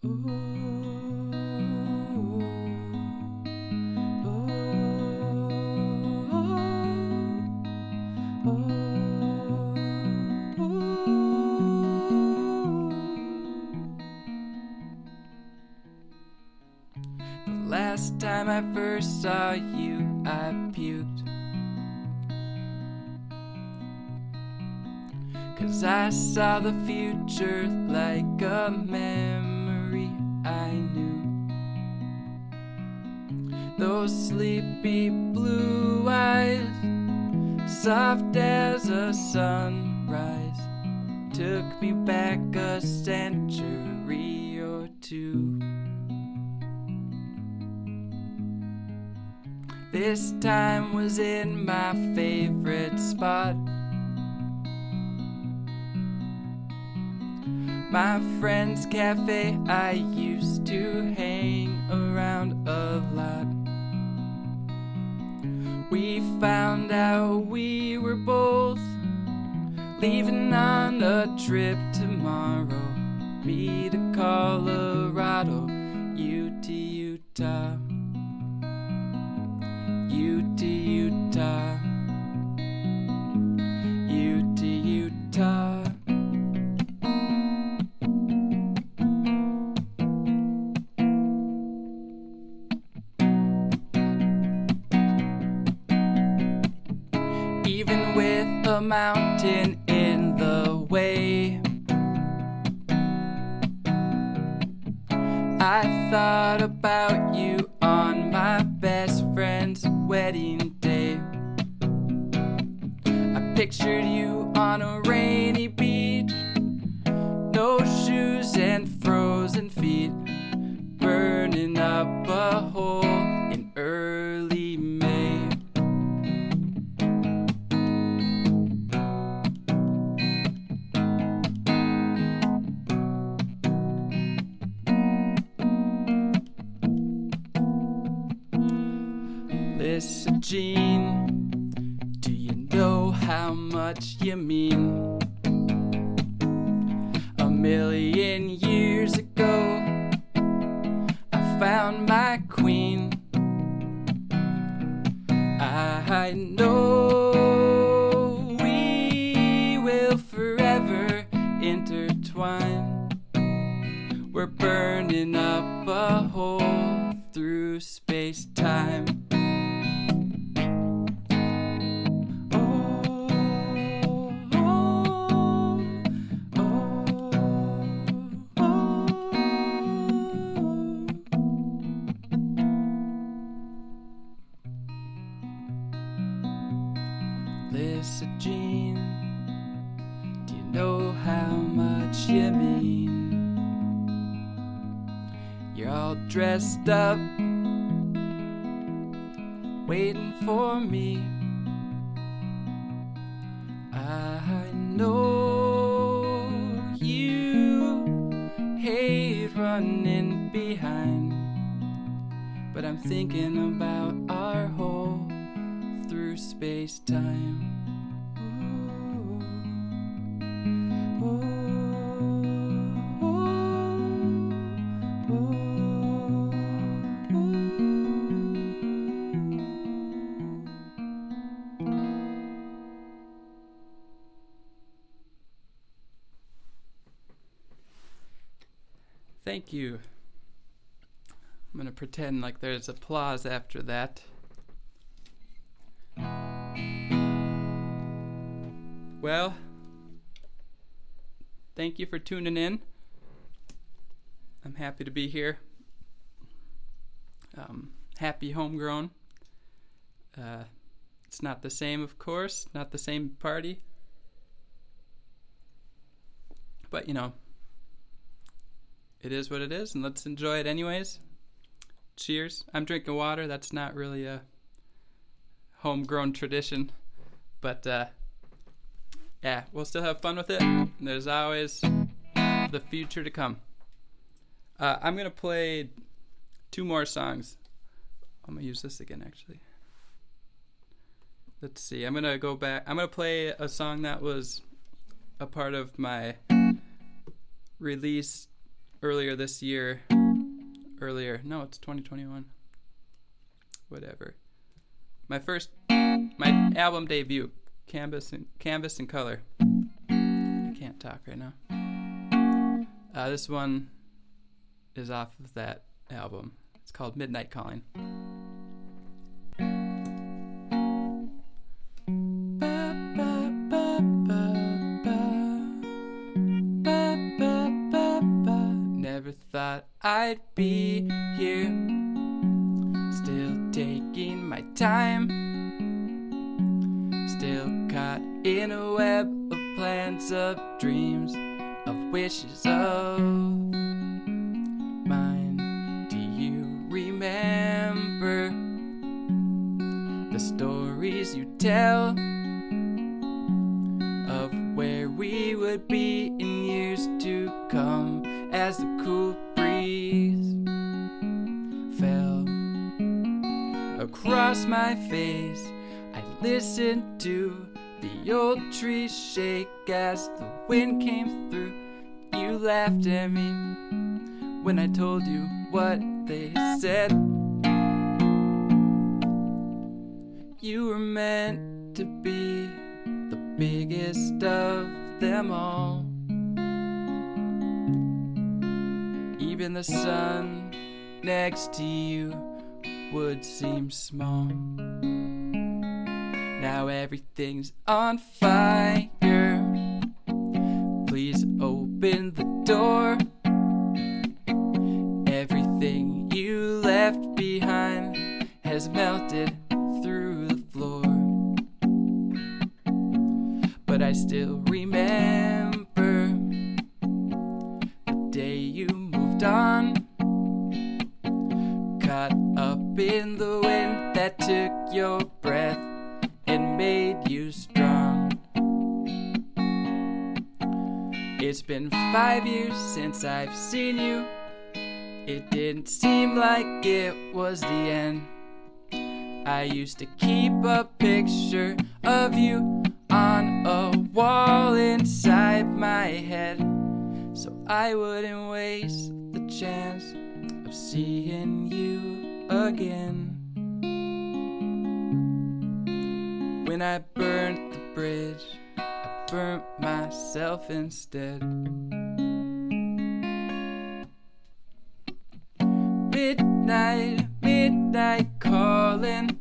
Last time I first saw you, I puked. 'Cause I saw the future like a memory I knew. Those sleepy blue eyes, soft as a sunrise, took me back a century or two. This time was in my favorite spot. My friend's cafe I used to hang around a lot. We found out we were both leaving on a trip tomorrow. Me to Colorado, you to Utah. You to Utah, you to Utah. Even with a mountain in the way, I thought about you on my best friend's wedding day. I pictured you on a rainy beach, no shoes and frozen feet, burning up a hole in early May. Lyssa Jean, do you know how much you mean? A million years ago, I found my queen. I know we will forever intertwine. We're burning up a hole through space-time. Lyssa Jean, do you know how much you mean? You're all dressed up, waiting for me. I know you hate running behind, but I'm thinking about our hole through space-time. Thank you. I'm going to pretend like there's applause after that. Well, thank you for tuning in. I'm happy to be here. Happy Homegrown. It's not the same, of course, not the same party. But, you know, it is what it is, and let's enjoy it anyways. Cheers. I'm drinking water. That's not really a homegrown tradition. But, yeah, we'll still have fun with it. There's always the future to come. I'm going to play 2 more songs. I'm going to use this again, actually. Let's see. I'm going to go back. I'm going to play a song that was a part of my release earlier this year. No, it's 2021. Whatever. My album debut, Canvas and Color. I can't talk right now. This one is off of that album. It's called Midnight Callin. Never thought I'd be here, still taking my time, still caught in a web of plans, of dreams, of wishes of mine. Do you remember the stories you tell of where we would be in years to come, as the cool breeze fell across my face? I listened to the old trees shake as the wind came through. You laughed at me when I told you what they said. You were meant to be the biggest of them all. Even the sun next to you would seem small. Now everything's on fire. Please open the door. Everything you left behind has melted through the floor. But I still remember the day you moved on, caught up in the wind that took your breath and made you strong. It's been 5 years since I've seen you. It didn't seem like it was the end. I used to keep a picture of you on a wall inside my head, so I wouldn't waste the chance of seeing you again. When I burnt the bridge, I burnt myself instead. Midnight, midnight calling.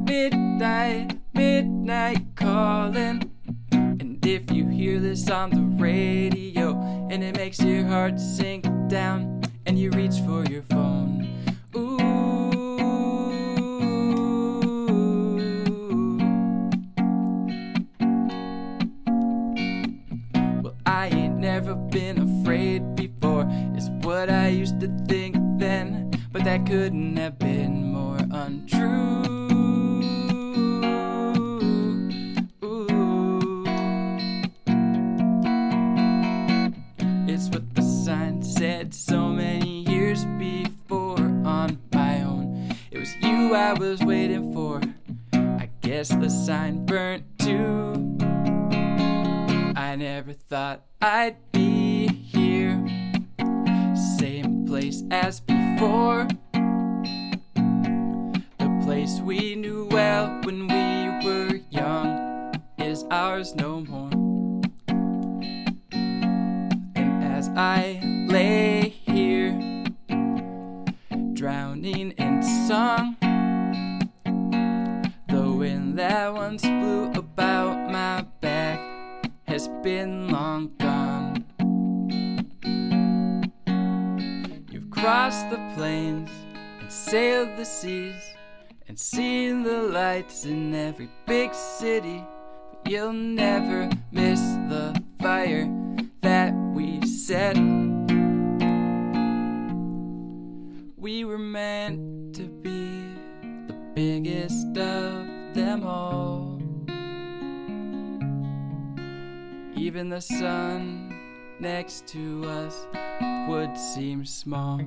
Midnight, midnight calling. And if you hear this on the radio and it makes your heart sink down and you reach for your phone, ooh, well, I ain't never been afraid before, is what I used to think then, but that couldn't have been more untrue. It's what the sign said so many years before on my own. It was you I was waiting for. I guess the sign burnt too. I never thought I'd be here, same place as before. The place we knew well when we were young is ours no more. As I lay here, drowning in song, the wind that once blew about my back has been long gone. You've crossed the plains and sailed the seas and seen the lights in every big city, but you'll never miss the fire that we set. We were meant to be the biggest of them all. Even the sun next to us would seem small.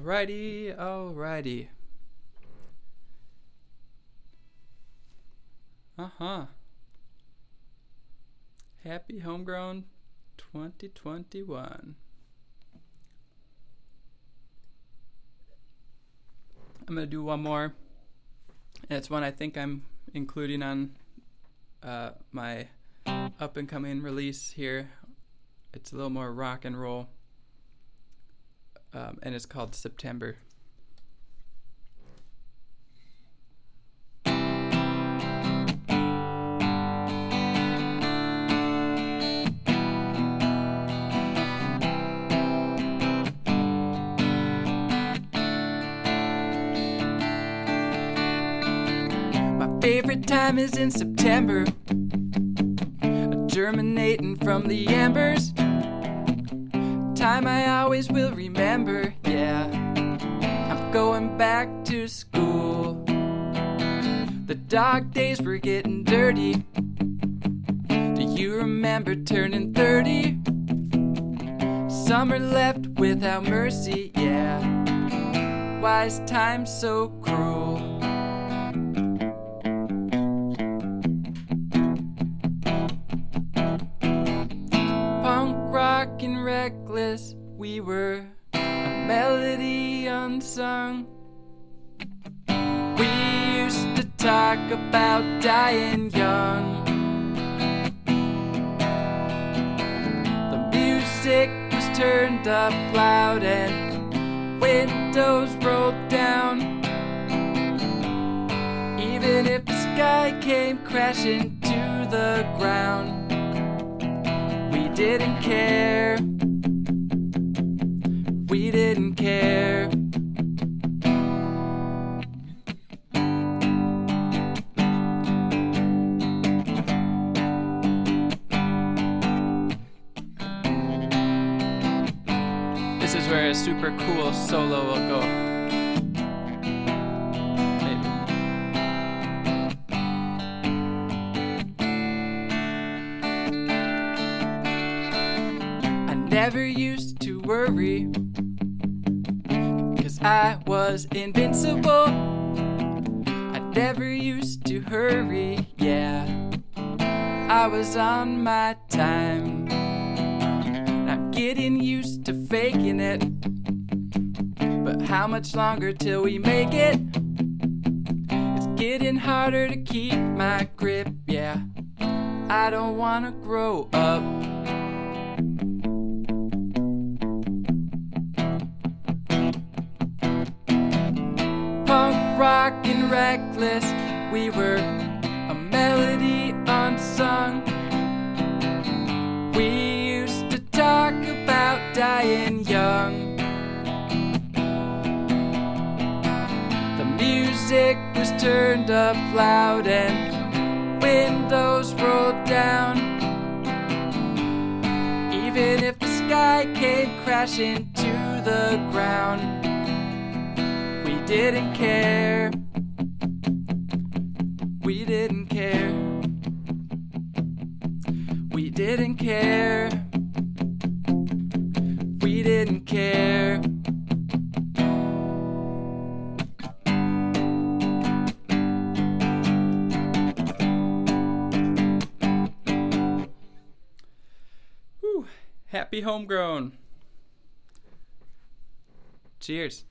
Alrighty. Happy Homegrown 2021. I'm going to do one more. It's one I think I'm including on my up-and-coming release here. It's a little more rock and roll, and it's called September. Favorite time is in September, germinating from the embers. Time I always will remember, yeah. I'm going back to school. The dog days were getting dirty. Do you remember turning 30? Summer left without mercy, yeah. Why is time so cruel? Rockin' reckless, we were a melody unsung. We used to talk about dying young. The music was turned up loud and windows rolled down. Even if the sky came crashing to the ground, we didn't care. We didn't care. This is where a super cool solo will go. Never used to worry, 'cause I was invincible. I never used to hurry, yeah. I was on my time. I'm getting used to faking it, but how much longer till we make it? It's getting harder to keep my grip, yeah. I don't wanna grow up. Rockin' reckless, we were a melody unsung. We used to talk about dying young. The music was turned up loud and windows rolled down. Even if the sky came crashing to the ground, we didn't care. We didn't care. We didn't care. We didn't care. Whew. Happy Homegrown. Cheers.